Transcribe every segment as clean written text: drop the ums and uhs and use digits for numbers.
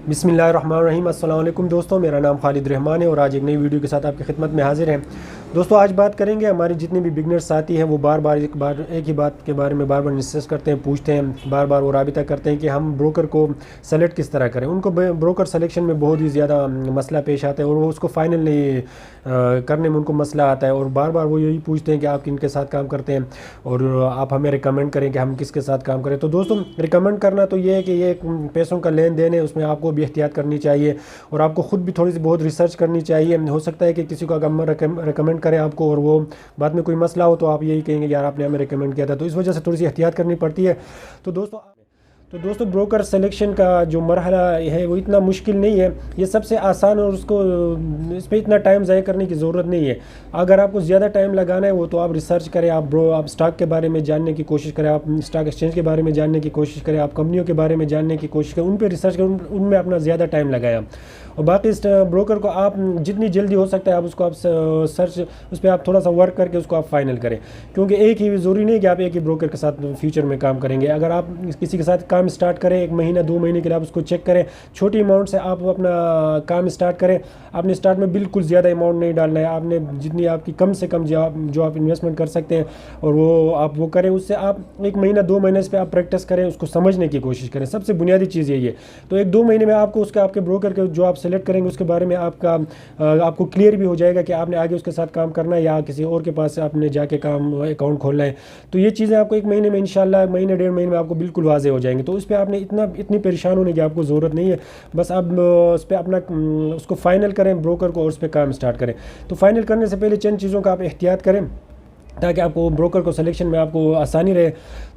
बिस्मिल्लाहिर्रहमानिर्रहीम। अस्सलाम वालेकुम दोस्तों, मेरा नाम खालिद रहमान है और आज एक नई वीडियो के साथ आपकी खिदमत में हाजिर हैं। दोस्तों, आज बात करेंगे हमारे जितने भी बिगनर्स साथी हैं वो बार बार एक ही बात के बारे में बार बार डिस्कस करते हैं, पूछते हैं, बार बार वो राबिता करते हैं कि हम ब्रोकर को सेलेक्ट किस तरह करें। उनको ब्रोकर सेलेक्शन में बहुत ही ज़्यादा मसला पेश आता है और वो उसको फाइनल नहीं करने में उनको मसला आता है और बार बार वो यही पूछते हैं कि आप किनके साथ काम करते हैं और आप हमें रिकमेंड करें कि हम किसके साथ काम करें। तो दोस्तों, रिकमेंड करना तो ये है कि ये एक पैसों का लेन देन है, उसमें आपको भी एहतियात करनी चाहिए और आपको ख़ुद भी थोड़ी सी बहुत रिसर्च करनी चाहिए। हो सकता है कि किसी को अगर हम रिकमेंड करें आपको और वो बाद में कोई मसला हो तो आप यही कहेंगे यार आपने हमें रिकमेंड किया था, तो इस वजह से थोड़ी सी एहतियात करनी पड़ती है। तो दोस्तों ब्रोकर सिलेक्शन का जो मरहला है वो इतना मुश्किल नहीं है, ये सबसे आसान और उसको इस पर इतना टाइम ज़ाया करने की ज़रूरत नहीं है। अगर आपको ज़्यादा टाइम लगाना है वो तो आप रिसर्च करें, आप स्टॉक के बारे में जानने की कोशिश करें, आप स्टॉक एक्सचेंज के बारे में जानने की कोशिश करें, आप कंपनियों के बारे में जानने की कोशिश करें, उन पर रिसर्च करें, उनमें अपना ज़्यादा टाइम लगाएं। और बाकी इस ब्रोकर को आप जितनी जल्दी हो सकता है आप उसको आप सर्च उस पर आप थोड़ा सा वर्क करके उसको आप फाइनल करें, क्योंकि एक ही ज़रूरी नहीं कि आप एक ही ब्रोकर के साथ फ्यूचर में काम करेंगे। अगर आप किसी के साथ काम स्टार्ट करें 1 महीना 2 महीने के लिए आप उसको चेक करें, छोटी अमाउंट से आप अपना काम स्टार्ट करें। आपने स्टार्ट में बिल्कुल ज़्यादा अमाउंट नहीं डालना है, आपने जितनी आपकी कम से कम जो आप इन्वेस्टमेंट कर सकते हैं और वो करें। उससे आप 1 महीना 2 महीने पे आप प्रैक्टिस करें, उसको समझने की कोशिश करें। सबसे बुनियादी चीज़ यही है। तो 1-2 महीने में आपको आपके ब्रोकर के जो आप सेलेक्ट करेंगे उसके बारे में आपको क्लियर भी हो जाएगा कि आपने आगे उसके साथ काम करना है या किसी और के पास आपने जाके काम अकाउंट खोलना है। तो ये चीज़ें आपको 1 महीने में इंशाल्लाह महीने 1.5 महीने में आपको बिल्कुल वाज़े हो जाएंगे। तो उस पर आपने इतनी परेशान होने की आपको ज़रूरत नहीं है। बस आप उस पर अपना उसको फाइनल करें ब्रोकर को और उस पर काम स्टार्ट करें। तो फाइनल करने से पहले चंद चीज़ों का आप एहतियात करें ताकि आपको ब्रोकर को सिलेक्शन में आपको आसानी रहे।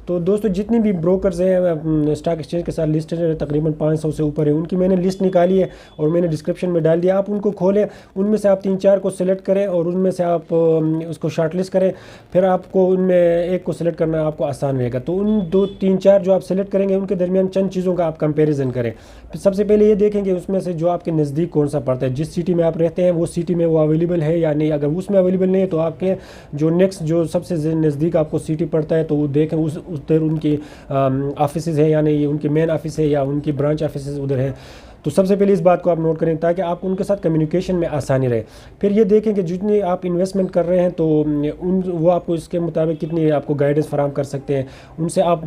तो दोस्तों, जितनी भी ब्रोकर्स हैं स्टॉक एक्सचेंज के साथ लिस्टेड है, तकरीबन 500 से ऊपर है, उनकी मैंने लिस्ट निकाली है और मैंने डिस्क्रिप्शन में डाल दिया। आप उनको खोलें, उनमें से आप 3-4 को सिलेक्ट करें और उनमें से आप उसको शॉर्टलिस्ट करें। फिर आपको उनमें एक को सिलेक्ट करना आपको आसान रहेगा। तो उन 2-3-4 जो आप सिलेक्ट करेंगे उनके दरमियान चंद चीज़ों का आप कंपेरिजन करें। सबसे पहले ये देखेंगे उसमें से जो आपके नज़दीक कौन सा पड़ता है, जिस सिटी में आप रहते हैं वो सिटी में वो अवेलेबल है या नहीं। अगर उसमें अवेलेबल नहीं है तो आपके जो नेक्स्ट जो सबसे नज़दीक आपको सिटी पड़ता है तो वो देखें उधर उनकी ऑफिस है या नहीं, उनकी मेन ऑफिस है या उनकी ब्रांच ऑफिस उधर है। तो सबसे पहले इस बात को आप नोट करें ताकि आपको उनके साथ कम्युनिकेशन में आसानी रहे। फिर ये देखें कि जितनी आप इन्वेस्टमेंट कर रहे हैं तो वो आपको इसके मुताबिक कितनी आपको गाइडेंस फराहम कर सकते हैं। उनसे आप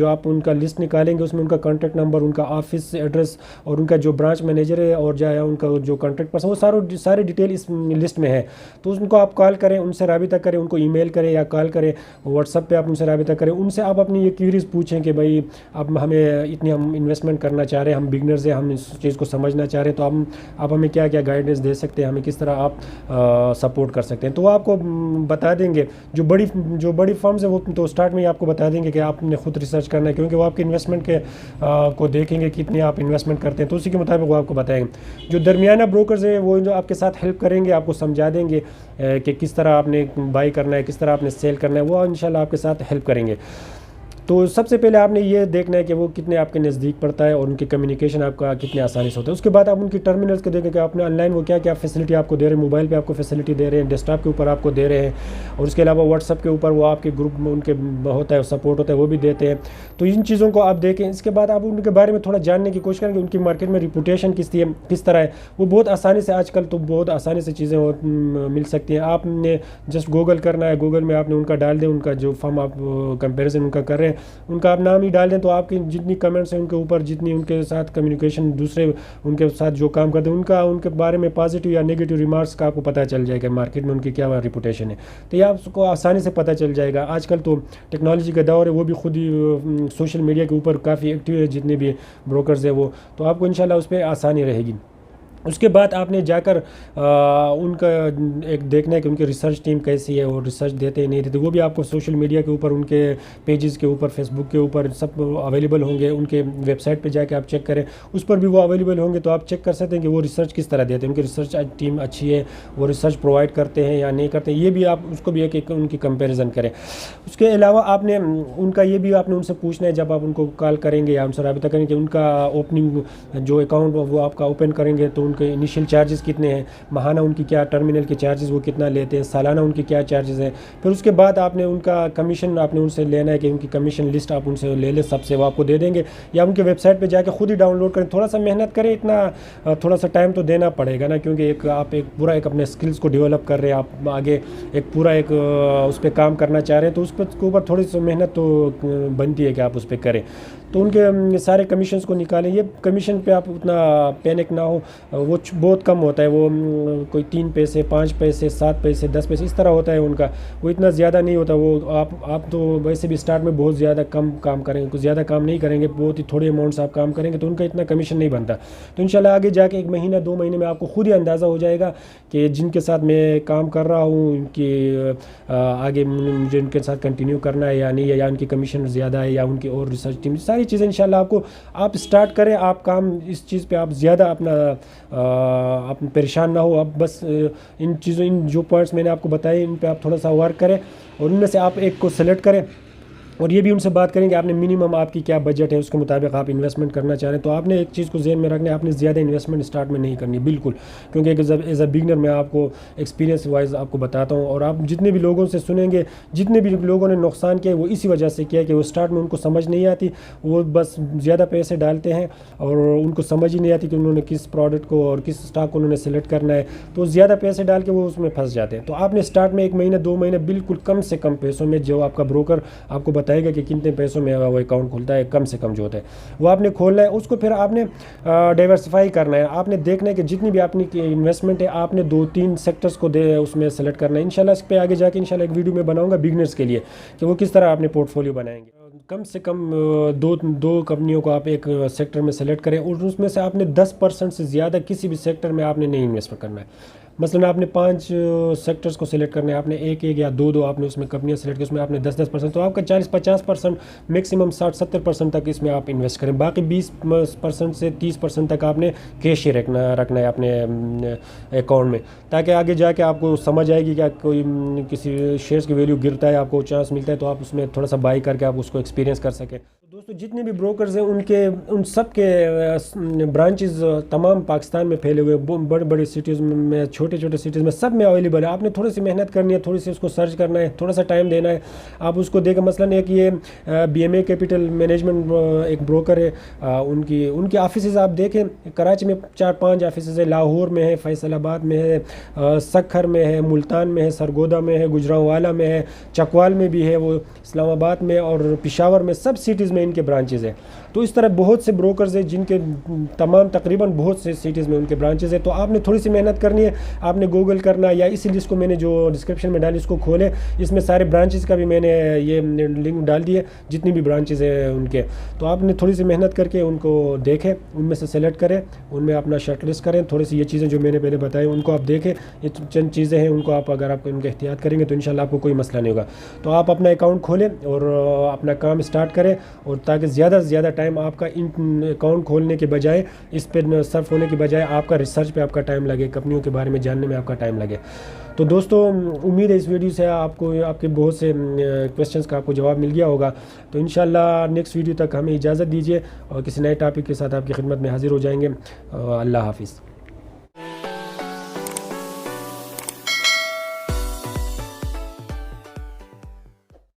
आप उनका लिस्ट निकालेंगे उसमें उनका कॉन्टैक्ट नंबर, उनका ऑफिस एड्रेस और उनका जो ब्रांच मैनेजर है और उनका जो कॉन्टैक्ट पर्सन, वो सारी डिटेल इस लिस्ट में है। तो उनको आप कॉल करें, उनसे राबिता करें, उनको ईमेल करें या कॉल करें, व्हाट्सएप पे आप उनसे राबिता करें। उनसे आप अपनी ये क्यूरीज पूछें कि भाई अब हम इन्वेस्टमेंट करना चाह रहे हैं, हम बिगनर्स हैं, हम इस चीज़ को समझना चाह रहे हैं, तो आप हमें क्या क्या गाइडेंस दे सकते हैं, हमें किस तरह आप सपोर्ट कर सकते हैं। तो वो आपको बता देंगे। जो बड़ी फर्म्स है वो तो स्टार्ट में ही आपको बता देंगे कि आपने खुद रिसर्च करना है, क्योंकि वो आपके इन्वेस्टमेंट के को देखेंगे कितने आप इन्वेस्टमेंट करते हैं, तो उसी के मुताबिक वो आपको बताएंगे। जो दरमियाना ब्रोकर्स है वो जो आपके साथ हेल्प करेंगे, आपको समझा देंगे कि किस तरह आपने बाई करना है, किस तरह आपने सेल करना है, वो इंशाल्लाह आपके साथ हेल्प करेंगे। तो सबसे पहले आपने ये देखना है कि वो कितने आपके नज़दीक पड़ता है और उनकी कम्युनिकेशन आपका कितने आसानी से होता है। उसके बाद आप उनकी टर्मिनल्स को देखें कि आपने ऑनलाइन वो क्या क्या फैसिलिटी आपको दे रहे हैं, मोबाइल पे आपको फैसिलिटी दे रहे हैं, डेस्कटॉप के ऊपर आपको दे रहे हैं और उसके अलावा व्हाट्सअप के ऊपर वो आपके ग्रुप में उनके होता है सपोर्ट होता है, वो भी देते हैं। तो इन चीज़ों को आप देखें। इसके बाद आप उनके बारे में थोड़ा जानने की कोशिश करें कि उनकी मार्केट में रिपूटेशन किस तरह है। वो बहुत आसानी से आजकल तो बहुत आसानी से चीज़ें मिल सकती हैं। आपने जस्ट गूगल करना है, गूगल में आपने उनका डाल दें, उनका जो फर्म आप कंपेरिजन उनका कर रहे हैं उनका आप नाम ही डाल दें, तो आपकी जितनी कमेंट्स हैं उनके ऊपर, जितनी उनके साथ कम्युनिकेशन दूसरे उनके साथ जो काम करते हैं उनके बारे में पॉजिटिव या नेगेटिव रिमार्क्स का आपको पता चल जाएगा मार्केट में उनकी क्या रिपूटेशन है। तो ये आपको आसानी से पता चल जाएगा। आजकल तो टेक्नोलॉजी का दौर है, वो भी खुद ही सोशल मीडिया के ऊपर काफ़ी एक्टिव है जितने भी ब्रोकर्स है वो, तो आपको इंशाल्लाह उस पर आसानी रहेगी। उसके बाद आपने जाकर उनका एक देखना है कि उनकी रिसर्च टीम कैसी है और रिसर्च देते हैं नहीं देते। वो भी आपको सोशल मीडिया के ऊपर, उनके पेजेस के ऊपर, फेसबुक के ऊपर सब अवेलेबल होंगे। उनके वेबसाइट पे जाके आप चेक करें, उस पर भी वो अवेलेबल होंगे, तो आप चेक कर सकते हैं कि वो रिसर्च किस तरह देते हैं, उनकी रिसर्च टीम अच्छी है, वो रिसर्च प्रोवाइड करते हैं या नहीं करते हैं। ये भी आप उसको भी एक उनकी कंपेरिजन करें। उसके अलावा आपने आपने उनसे पूछना है जब आप उनको कॉल करेंगे या उनसे राबिता करेंगे, उनका ओपनिंग जो अकाउंट वो आपका ओपन करेंगे तो उनके इनिशियल चार्जेस कितने हैं, माहाना उनकी क्या टर्मिनल के चार्जेस वो कितना लेते हैं, सालाना उनके क्या चार्जेस हैं। फिर उसके बाद आपने उनका कमीशन आपने उनसे लेना है कि उनकी कमीशन लिस्ट आप उनसे ले लें, सबसे वो आपको दे देंगे, या उनके वेबसाइट पर जाकर खुद ही डाउनलोड करें। थोड़ा सा मेहनत करें, इतना थोड़ा सा टाइम तो देना पड़ेगा ना, क्योंकि आप एक पूरा एक अपने स्किल्स को डेवलप कर रहे हैं, आप आगे एक पूरा एक उस पर काम करना चाह रहे हैं, तो उस पर ऊपर थोड़ी सी मेहनत तो बनती है कि आप उस पर करें। तो उनके सारे कमीशंस को निकालें। ये कमीशन पे आप उतना पैनिक ना हो, वो बहुत कम होता है, वो कोई 3 पैसे 5 पैसे 7 पैसे 10 पैसे इस तरह होता है उनका, वो इतना ज़्यादा नहीं होता। वो आप तो वैसे भी स्टार्ट में बहुत ज़्यादा कम काम करेंगे, कुछ ज़्यादा काम नहीं करेंगे, बहुत ही थोड़े अमाउंट से आप काम करेंगे, तो उनका इतना कमीशन नहीं बनता। तो इंशाल्लाह आगे जाके 1 महीना 2 महीने में आपको खुद ही अंदाज़ा हो जाएगा कि जिनके साथ मैं काम कर रहा हूँ उनकी आगे मुझे उनके साथ कंटिन्यू करना है या नहीं, या उनकी कमीशन ज़्यादा है, या उनकी और रिसर्च टीम, सारी चीज़ें इंशाल्लाह आपको आप स्टार्ट करें। आप काम इस चीज़ पे आप ज़्यादा अपना आप परेशान ना हो, आप बस इन चीज़ों इन जो पॉइंट्स मैंने आपको बताए इन पे आप थोड़ा सा वर्क करें और उनमें से आप एक को सेलेक्ट करें। और ये भी उनसे बात करेंगे आपने मिनिमम आपकी क्या बजट है, उसके मुताबिक आप इन्वेस्टमेंट करना चाह रहे हैं। तो आपने एक चीज़ को ज़हन में रखना है, आपने ज़्यादा इन्वेस्टमेंट स्टार्ट में नहीं करनी बिल्कुल, क्योंकि एज अ बिगनर मैं आपको एक्सपीरियंस वाइज आपको बताता हूँ। और आप जितने भी लोगों से सुनेंगे, जितने भी लोगों ने नुकसान किया वो इसी वजह से किया कि वो स्टार्ट में उनको समझ नहीं आती, वो बस ज़्यादा पैसे डालते हैं और उनको समझ ही नहीं आती कि उन्होंने किस प्रोडक्ट को और किस स्टॉक को उन्होंने सेलेक्ट करना है, तो ज़्यादा पैसे डाल के वो उसमें फंस जाते हैं। तो आपने स्टार्ट में 1 महीने 2 महीने बिल्कुल कम से कम पैसों में, जो आपका ब्रोकर आपको बताएगा कि कितने पैसों में वो अकाउंट खुलता है, कम से कम जो होता है वो आपने खोलना है। उसको फिर आपने डाइवर्सिफाई करना है, आपने देखना है कि जितनी भी अपनी इन्वेस्टमेंट है आपने 2-3 सेक्टर्स को उसमें सेलेक्ट करना है। इंशाल्लाह इस पे आगे जाके इंशाल्लाह एक वीडियो में बनाऊंगा बिगनर्स के लिए कि वो किस तरह अपने पोर्टफोलियो बनाएंगे। कम से कम दो कंपनियों को आप एक सेक्टर में सेलेक्ट करें और उसमें से आपने 10% से ज़्यादा किसी भी सेक्टर में आपने नहीं इन्वेस्ट करना है। मसलन आपने 5 सेक्टर्स को सिलेक्ट करने, आपने एक या दो आपने उसमें कंपनियां सेलेक्ट की, उसमें आपने 10-10%, तो आपका 40-50% मैक्सिमम 60-70% तक इसमें आप इन्वेस्ट करें। बाकी 20% से 30% तक आपने कैश ही रखना है अपने अकाउंट में, ताकि आगे जाके आपको समझ आएगी कि कोई किसी शेयर्स की वैल्यू गिरता है, आपको चांस मिलता है, तो आप उसमें थोड़ा सा बाई करके आप उसको एक्सपीरियंस कर सकें। दोस्तों जितने भी ब्रोकर्स हैं उन सब के ब्रांचेस तमाम पाकिस्तान में फैले हुए, बड़े बड़े सिटीज़ में, छोटे छोटे सिटीज़ में, सब में अवेलेबल है। आपने थोड़ी सी मेहनत करनी है, थोड़ी सी उसको सर्च करना है, थोड़ा सा टाइम देना है, आप उसको देखें। मसलन एक ये BMA कैपिटल मैनेजमेंट एक ब्रोकर है, उनकी ऑफिसेज आप देखें, कराची में 4-5 ऑफिसेज है, लाहौर में है, फैसलाबाद में है, सखर में है, मुल्तान में है, सरगोदा में है, गुजरांवाला में है, चकवाल में भी है, वो इस्लामाबाद में और पेशावर में, सब सिटीज़ में इनके ब्रांचेज़ हैं। तो इस तरह बहुत से ब्रोकर्स हैं जिनके तकरीबन बहुत से सिटीज़ में उनके ब्रांचेज़ हैं। तो आपने थोड़ी सी मेहनत करनी है, आपने गूगल करना, या इसी लिस्ट को मैंने जो डिस्क्रिप्शन में डाली इसको खोले, इसमें सारे ब्रांचेज़ का भी मैंने ये लिंक डाल दिए जितनी भी ब्रांचेज़ हैं उनके। तो आपने थोड़ी सी मेहनत करके उनको देखें, उनमें से सेलेक्ट करें, उनमें अपना शॉर्ट लिस्ट करें, थोड़ी सी ये चीज़ें जो मैंने पहले बताई उनको आप देखें। ये चंद चीज़ें हैं, उनको आप अगर आप उनका एहतियात करेंगे तो इंशाल्लाह आपको कोई मसला नहीं होगा। तो आप अपना अकाउंट खोलें और अपना काम स्टार्ट करें, और ताकि ज़्यादा से ज़्यादा टाइम आपका इन अकाउंट खोलने के बजाय, इस पर सर्फ होने के बजाय आपका रिसर्च पे आपका टाइम लगे, कंपनियों के बारे में जानने में आपका टाइम लगे। तो दोस्तों उम्मीद है इस वीडियो से आपको आपके बहुत से क्वेश्चंस का आपको जवाब मिल गया होगा। तो इंशाल्लाह नेक्स्ट वीडियो तक हमें इजाज़त दीजिए और किसी नए टॉपिक के साथ आपकी खिदमत में हाजिर हो जाएंगे। अल्लाह हाफिज़।